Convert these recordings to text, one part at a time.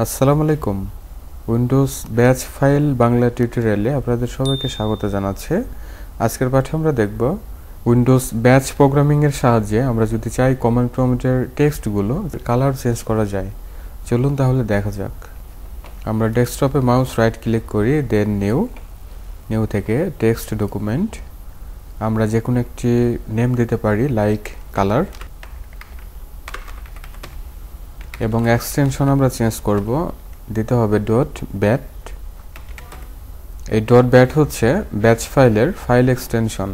আসসালামু আলাইকুম। Windows batch file Bangla টিউটোরিয়ালে আপনাদের সবাইকে স্বাগত জানাচ্ছি। আজকের পাঠে আমরা দেখব উইন্ডোজ ব্যাচ প্রোগ্রামিং এর সাহায্যে আমরা যদি চাই কমান্ড প্রম্পটের টেক্সটগুলো কালার চেঞ্জ করা যায়। চলুন তাহলে দেখা যাক। আমরা ডেস্কটপে মাউস রাইট ক্লিক করি, দেন নিউ থেকে টেক্সট ডকুমেন্ট। আমরা যে কোনো একটি নেম দিতে পারি, লাইক কালার, এবং এক্সটেনশন আমরা চেঞ্জ করব, দিতে হবে .bat। এই .bat হচ্ছে ব্যাচ ফাইলের file extension.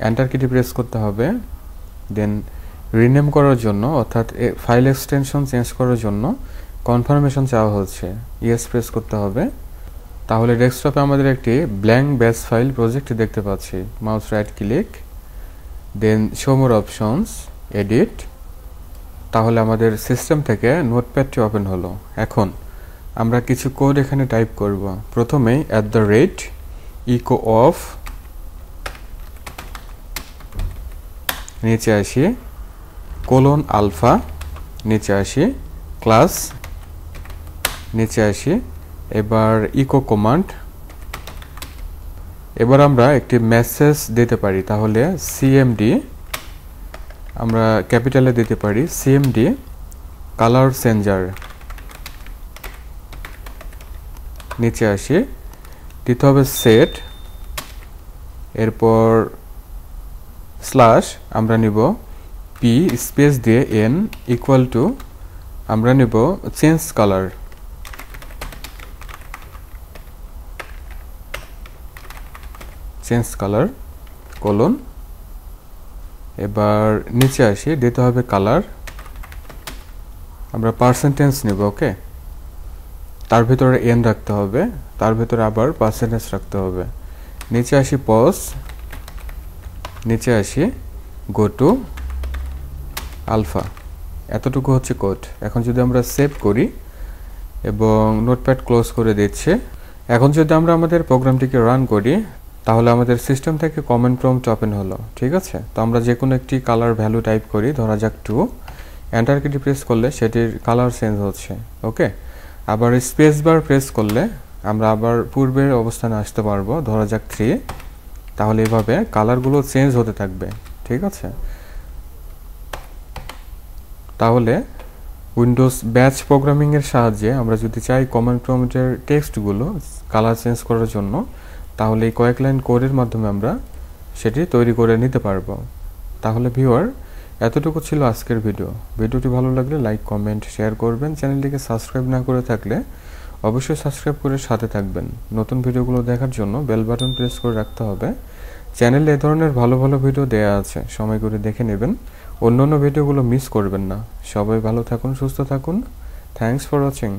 Enter Kitty press করতে হবে। দেন রিনেম করার জন্য অর্থাৎ ফাইল এক্সটেনশন চেঞ্জ করার জন্য কনফার্মেশন চাওয়া হচ্ছে, ইয়েস প্রেস করতে হবে। তাহলে ডেস্কটপে আমাদের একটি ব্ল্যাঙ্ক ব্যাচ ফাইল প্রজেক্ট দেখতে পাচ্ছি। মাউস রাইট ক্লিক, দেন শো মোর অপশনস, এডিট। তাহলে আমাদের সিস্টেম থেকে নোটপ্যাডটি ওপেন হলো। এখন আমরা কিছু কোড এখানে টাইপ করব। প্রথমেই @echo of, নিচে আসি :alpha, নিচে আসি ক্লাস, নিচে আসি এবার ইকো কমান্ড। এবার আমরা একটি মেসেজ দিতে পারি, তাহলে cmd, আমরা ক্যাপিটালে দিতে পারি cmd কালার চেঞ্জার। নিচে আসি, দিতে হবে সেট, এরপর স্ল্যাশ, আমরা নিব p স্পেস দিয়ে n ইকুয়াল টু, আমরা নিব চেঞ্জ কালার, কোলন। এবার নিচে আসি, দিতে হবে কালার, আমরা পার্সেন্টেজ নিব, ওকে। তার ভিতরে n রাখতে হবে, তার ভিতরে আবার পার্সেন্টেজ রাখতে হবে। নিচে আসি পজ, নিচে আসি GOTO আলফা। এতটুকু হচ্ছে কোড। এখন যদি আমরা সেভ করি এবং নোটপ্যাড ক্লোজ করে দিচ্ছি, এখন যদি আমরা আমাদের প্রোগ্রামটিকে রান করি, তাহলে আমাদের সিস্টেম থেকে কমান্ড প্রম্পট ওপেন হলো, ঠিক আছে। তো আমরা যে কোনো একটি কালার ভ্যালু টাইপ করি, ধরা যাক 2, এন্টার কিটি প্রেস করলে সেটির কালার চেঞ্জ হচ্ছে, ওকে। আবার স্পেস বার প্রেস করলে আমরা আবার পূর্বের অবস্থানে আসতে পারবো, ধরা যাক 3। তাহলে এভাবে কালারগুলো চেঞ্জ হতে থাকবে, ঠিক আছে। তাহলে উইন্ডোজ ব্যাচ প্রোগ্রামিং এর সাহায্যে আমরা যদি চাই কমান্ড প্রম্পটের টেক্সটগুলো কালার চেঞ্জ করার জন্য, তাহলে এই কয়েক লাইন কোডের মাধ্যমে আমরা সেটি তৈরি করে নিতে পারবো। তাহলে ভিউয়ার, এতটুকু ছিল আজকের ভিডিওটি ভালো লাগলে লাইক, কমেন্ট, শেয়ার করবেন। চ্যানেলটিকে সাবস্ক্রাইব না করে থাকলে অবশ্যই সাবস্ক্রাইব করে সাথে থাকবেন। নতুন ভিডিওগুলো দেখার জন্য বেল বাটন প্রেস করে রাখতে হবে। চ্যানেলে এই ধরনের ভালো ভালো ভিডিও দেয়া আছে, সময় করে দেখে নেবেন। অন্যান্য ভিডিওগুলো মিস করবেন না। সবাই ভালো থাকুন, সুস্থ থাকুন। Thanks for watching.